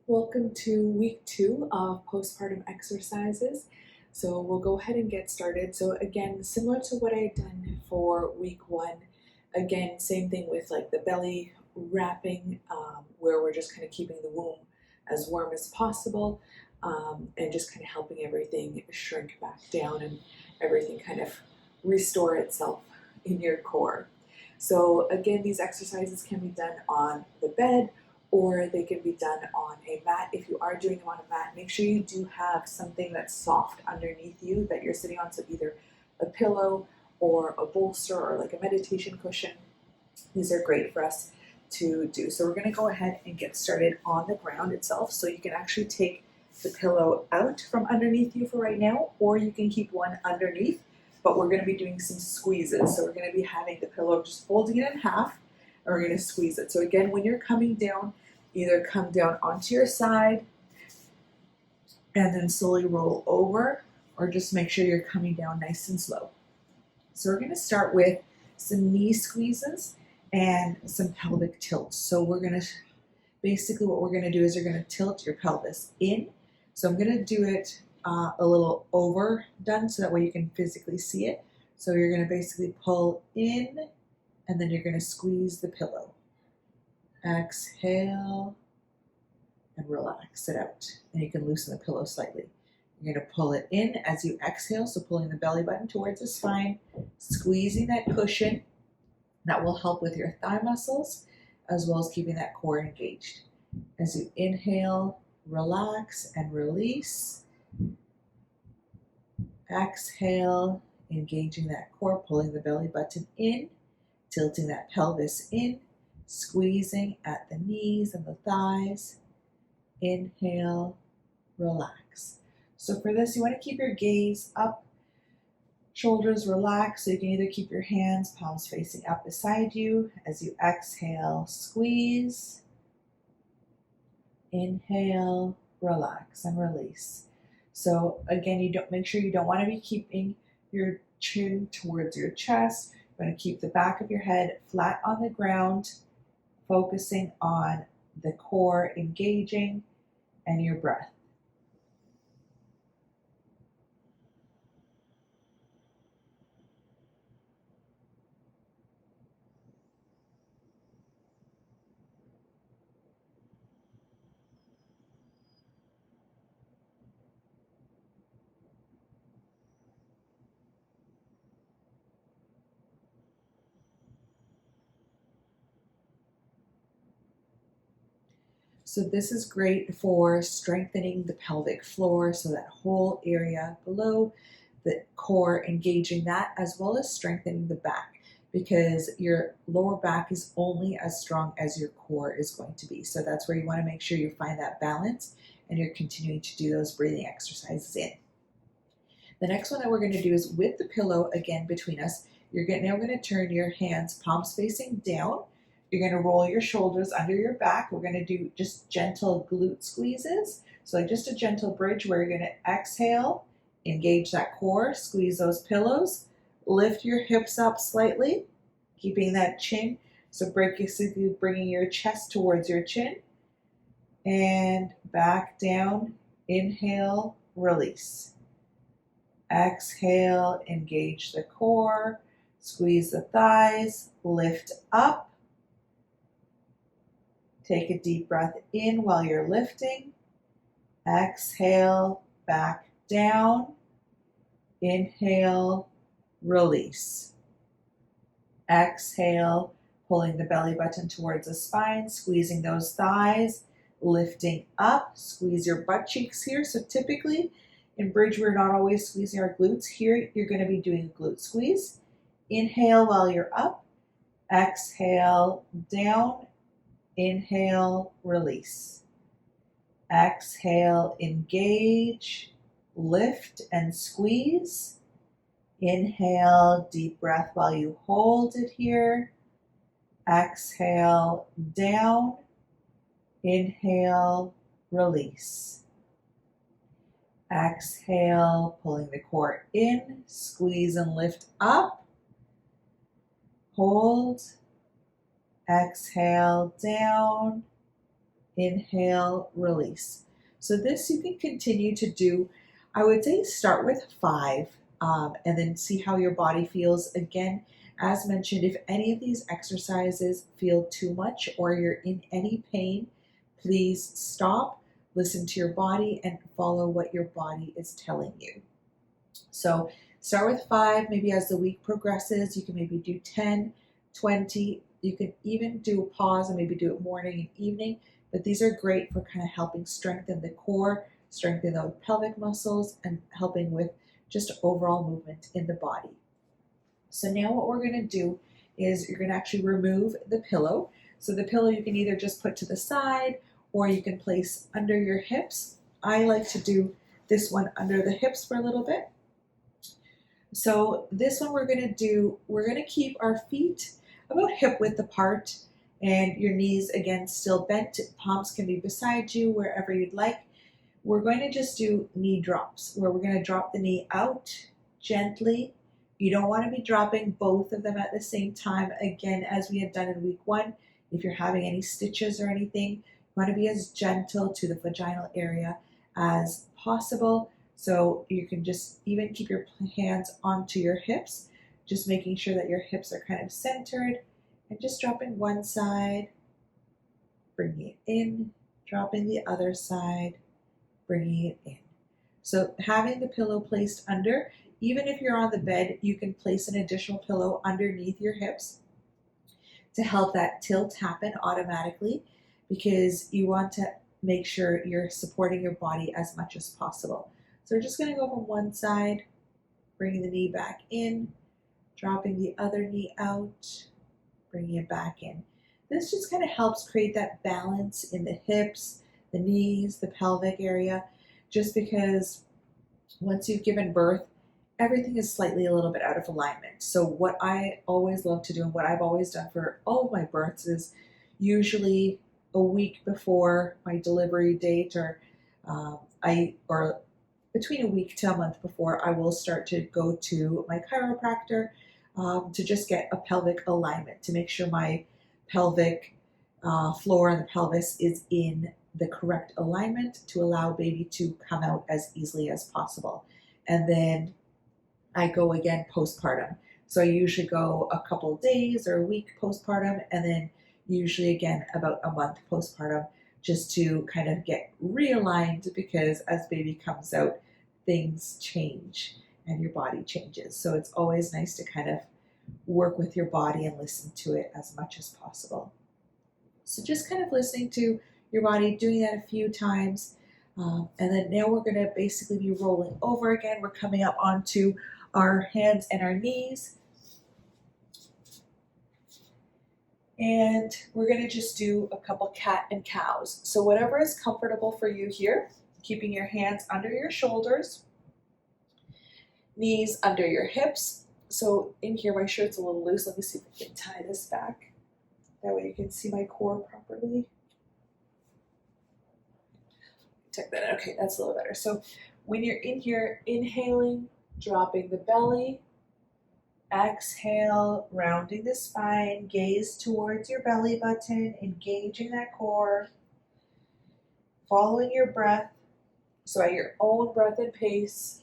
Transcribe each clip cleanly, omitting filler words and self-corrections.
Welcome to week 2 of postpartum exercises. So we'll go ahead and get started. So again, similar to what I had done for week 1, again, same thing with like the belly wrapping, where we're just kind of keeping the womb as warm as possible, and just kind of helping everything shrink back down and everything kind of restore itself in your core. So again, these exercises can be done on the bed, or they can be done on a mat. If you are doing them on a mat, make sure you do have something that's soft underneath you that you're sitting on, so either a pillow or a bolster or like a meditation cushion. These are great for us to do. So we're going to go ahead and get started on the ground itself. So you can actually take the pillow out from underneath you for right now, or you can keep one underneath, but we're going to be doing some squeezes. So we're going to be having the pillow, just folding it in half, and we're going to squeeze it. So again, when you're coming down, either come down onto your side and then slowly roll over, or just make sure you're coming down nice and slow. So we're going to start with some knee squeezes and some pelvic tilts. So we're going to, basically what we're going to do is you're going to tilt your pelvis in. So I'm going to do it a little overdone so that way you can physically see it. So you're going to basically pull in and then you're going to squeeze the pillow. Exhale and relax it out. And you can loosen the pillow slightly. You're going to pull it in as you exhale, so pulling the belly button towards the spine, squeezing that cushion. That will help with your thigh muscles as well as keeping that core engaged. As you inhale, relax and release. Exhale, engaging that core, pulling the belly button in, tilting that pelvis in, squeezing at the knees and the thighs. Inhale, relax. So for this, you want to keep your gaze up, shoulders relaxed, so you can either keep your hands, palms facing up beside you. As you exhale, squeeze. Inhale, relax and release. So again, make sure you don't want to be keeping your chin towards your chest. You want to keep the back of your head flat on the ground, focusing on the core engaging and your breath. So this is great for strengthening the pelvic floor, so that whole area below the core, engaging that, as well as strengthening the back, because your lower back is only as strong as your core is going to be. So that's where you want to make sure you find that balance and you're continuing to do those breathing exercises in. The next one that we're going to do is with the pillow again between us. You're now going to turn your hands palms facing down. You're going to roll your shoulders under your back. We're going to do just gentle glute squeezes. So like just a gentle bridge where you're going to exhale, engage that core, squeeze those pillows, lift your hips up slightly, keeping that chin. So basically bringing your chest towards your chin and back down. Inhale, release. Exhale, engage the core, squeeze the thighs, lift up. Take a deep breath in while you're lifting. Exhale, back down. Inhale, release. Exhale, pulling the belly button towards the spine, squeezing those thighs, lifting up. Squeeze your butt cheeks here. So typically in bridge, we're not always squeezing our glutes. Here, you're going to be doing a glute squeeze. Inhale while you're up. Exhale, down. Inhale, release. Exhale, engage, lift and squeeze. Inhale, deep breath while you hold it here. Exhale, down. Inhale, release. Exhale, pulling the core in, squeeze and lift up. Hold. Exhale, down. inhale, release. So this you can continue to do. I would say start with 5 and then see how your body feels. Again, as mentioned, if any of these exercises feel too much or you're in any pain, please stop, listen to your body, and follow what your body is telling you. So start with 5, maybe as the week progresses, you can maybe do 10, 20. You can even do a pause and maybe do it morning and evening, but these are great for kind of helping strengthen the core, strengthen the pelvic muscles, and helping with just overall movement in the body. So now what we're going to do is you're going to actually remove the pillow. So the pillow you can either just put to the side or you can place under your hips. I like to do this one under the hips for a little bit. So this one we're going to keep our feet about hip width apart and your knees again still bent. Palms can be beside you wherever you'd like. We're going to just do knee drops where we're going to drop the knee out gently. You don't want to be dropping both of them at the same time. Again, as we had done in week 1, if you're having any stitches or anything, you want to be as gentle to the vaginal area as possible. So you can just even keep your hands onto your hips, just making sure that your hips are kind of centered and just dropping one side, bringing it in, dropping the other side, bringing it in. So having the pillow placed under, even if you're on the bed, you can place an additional pillow underneath your hips to help that tilt happen automatically, because you want to make sure you're supporting your body as much as possible. So we're just going to go from one side, bringing the knee back in, dropping the other knee out, bringing it back in. This just kind of helps create that balance in the hips, the knees, the pelvic area, just because once you've given birth, everything is slightly a little bit out of alignment. So what I always love to do and what I've always done for all of my births is usually a week before my delivery date or between a week to a month before, I will start to go to my chiropractor to just get a pelvic alignment to make sure my pelvic floor and the pelvis is in the correct alignment to allow baby to come out as easily as possible. And then I go again postpartum. So I usually go a couple of days or a week postpartum, and then usually again about a month postpartum, just to kind of get realigned, because as baby comes out, things change and your body changes. So it's always nice to kind of work with your body and listen to it as much as possible. So just kind of listening to your body, doing that a few times. And then now we're going to basically be rolling over again. We're coming up onto our hands and our knees. And we're going to just do a couple cat and cows. So whatever is comfortable for you here, keeping your hands under your shoulders, knees under your hips. So in here, my shirt's a little loose. Let me see if I can tie this back. That way you can see my core properly. Tuck that in. Okay, that's a little better. So when you're in here, inhaling, dropping the belly, exhale, rounding the spine, gaze towards your belly button, engaging that core, following your breath. So at your own breath and pace,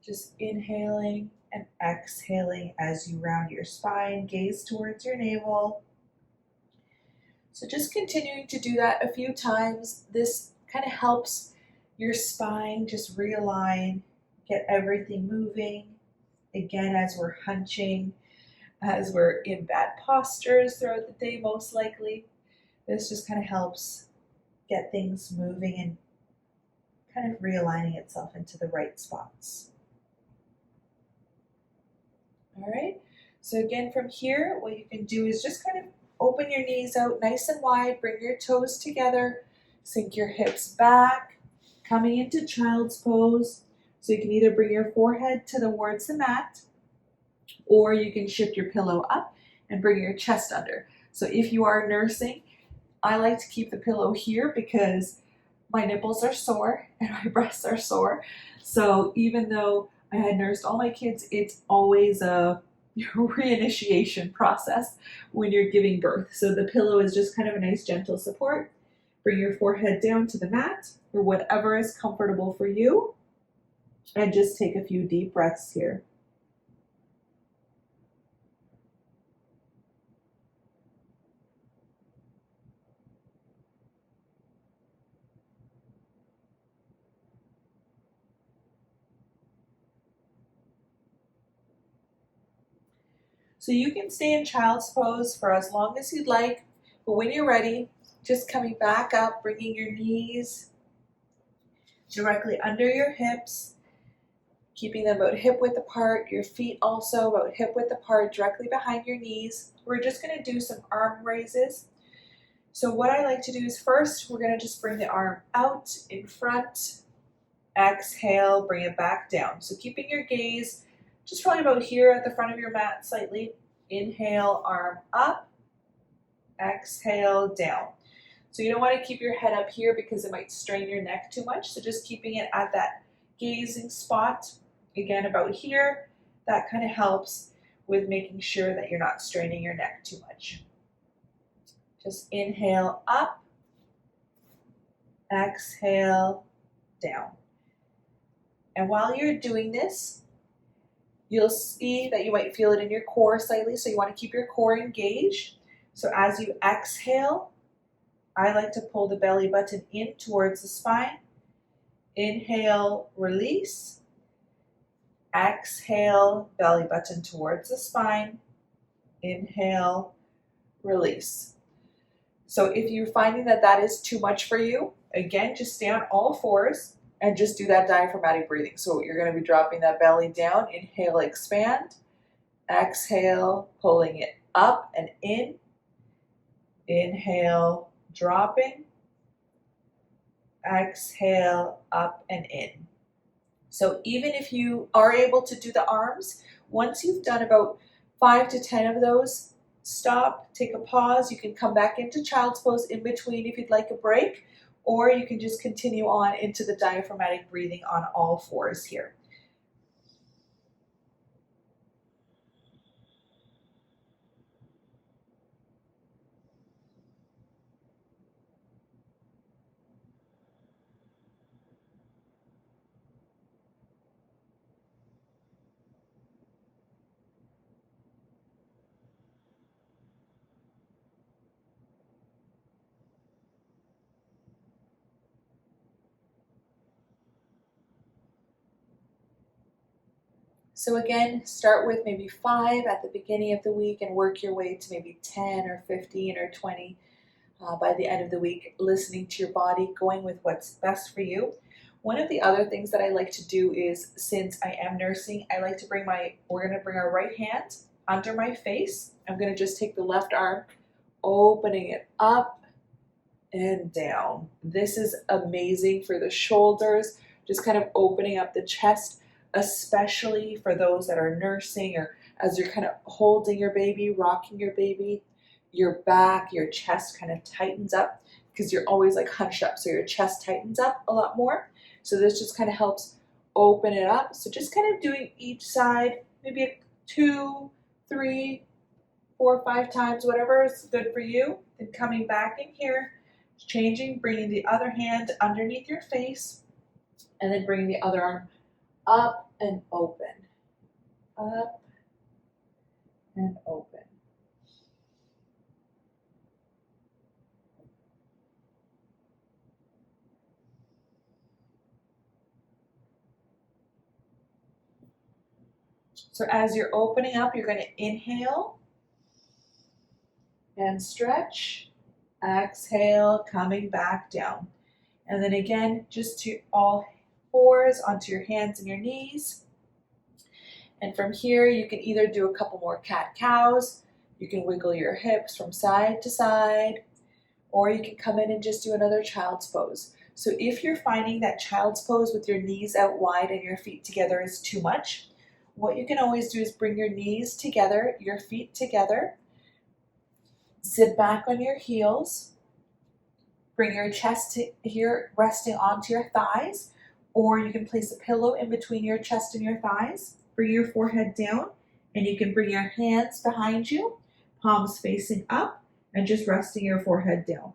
just inhaling and exhaling as you round your spine, gaze towards your navel. So just continuing to do that a few times. This kind of helps your spine just realign, get everything moving. Again, as we're hunching, as we're in bad postures throughout the day, most likely, this just kind of helps get things moving and kind of realigning itself into the right spots. All right, so again from here, what you can do is just kind of open your knees out nice and wide, bring your toes together, sink your hips back, coming into child's pose. So you can either bring your forehead towards the mat, or you can shift your pillow up and bring your chest under. So if you are nursing, I like to keep the pillow here because my nipples are sore and my breasts are sore. So even though I had nursed all my kids, it's always a reinitiation process when you're giving birth. So the pillow is just kind of a nice gentle support. Bring your forehead down to the mat or whatever is comfortable for you. And just take a few deep breaths here. So you can stay in child's pose for as long as you'd like, but when you're ready, just coming back up, bringing your knees directly under your hips, keeping them about hip width apart, your feet also about hip width apart, directly behind your knees. We're just going to do some arm raises. So what I like to do is first, we're going to just bring the arm out in front, exhale, bring it back down. So keeping your gaze just probably about here at the front of your mat slightly. Inhale, arm up, exhale, down. So you don't want to keep your head up here because it might strain your neck too much. So just keeping it at that gazing spot, again about here, that kind of helps with making sure that you're not straining your neck too much. Just inhale up, exhale, down. And while you're doing this, you'll see that you might feel it in your core slightly, so you want to keep your core engaged. So as you exhale, I like to pull the belly button in towards the spine. Inhale, release. Exhale, belly button towards the spine. Inhale, release. So if you're finding that that is too much for you, again, just stay on all fours and just do that diaphragmatic breathing. So you're going to be dropping that belly down. Inhale, expand. Exhale, pulling it up and in. Inhale, dropping. Exhale, up and in. So even if you are able to do the arms, once you've done about 5 to 10 of those, stop, take a pause. You can come back into child's pose in between if you'd like a break, or you can just continue on into the diaphragmatic breathing on all fours here. So again, start with maybe 5 at the beginning of the week and work your way to maybe 10 or 15 or 20 by the end of the week, listening to your body, going with what's best for you. One of the other things that I like to do is, since I am nursing, I like to we're going to bring our right hand under my face. I'm going to just take the left arm, opening it up and down. This is amazing for the shoulders, just kind of opening up the chest, especially for those that are nursing or as you're kind of holding your baby, rocking your baby, your back, your chest kind of tightens up because you're always like hunched up. So your chest tightens up a lot more. So this just kind of helps open it up. So just kind of doing each side, maybe 2, 3, 4, 5 times, whatever is good for you. Then coming back in here, changing, bringing the other hand underneath your face, and then bringing the other arm up and open, up and open. So as you're opening up, you're going to inhale and stretch, exhale, coming back down. And then again, just to all fours onto your hands and your knees. And from here, you can either do a couple more cat-cows, you can wiggle your hips from side to side, or you can come in and just do another child's pose. So if you're finding that child's pose with your knees out wide and your feet together is too much, what you can always do is bring your knees together, your feet together, sit back on your heels, bring your chest to here, resting onto your thighs, or you can place a pillow in between your chest and your thighs. Bring your forehead down And you can bring your hands behind you, palms facing up, and just resting your forehead down.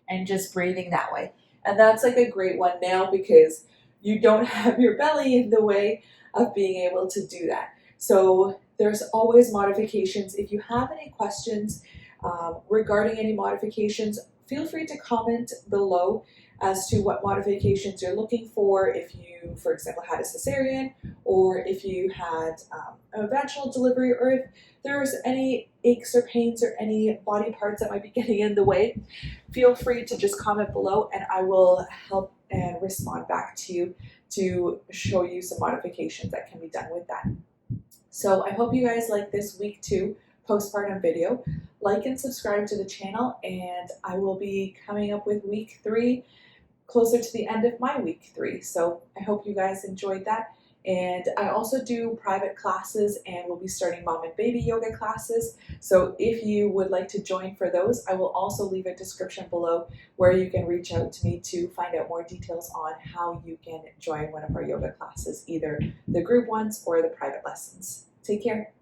And just breathing that way. And that's like a great one now because you don't have your belly in the way of being able to do that. So there's always modifications. If you have any questions regarding any modifications, feel free to comment below as to what modifications you're looking for. If you, for example, had a cesarean, or if you had a vaginal delivery, or if there's any aches or pains or any body parts that might be getting in the way, feel free to just comment below and I will help and respond back to you to show you some modifications that can be done with that. So I hope you guys like this week 2 postpartum video. Like and subscribe to the channel, and I will be coming up with week 3 closer to the end of my week 3. So I hope you guys enjoyed that. And I also do private classes, and we'll be starting mom and baby yoga classes. So if you would like to join for those, I will also leave a description below where you can reach out to me to find out more details on how you can join one of our yoga classes, either the group ones or the private lessons. Take care.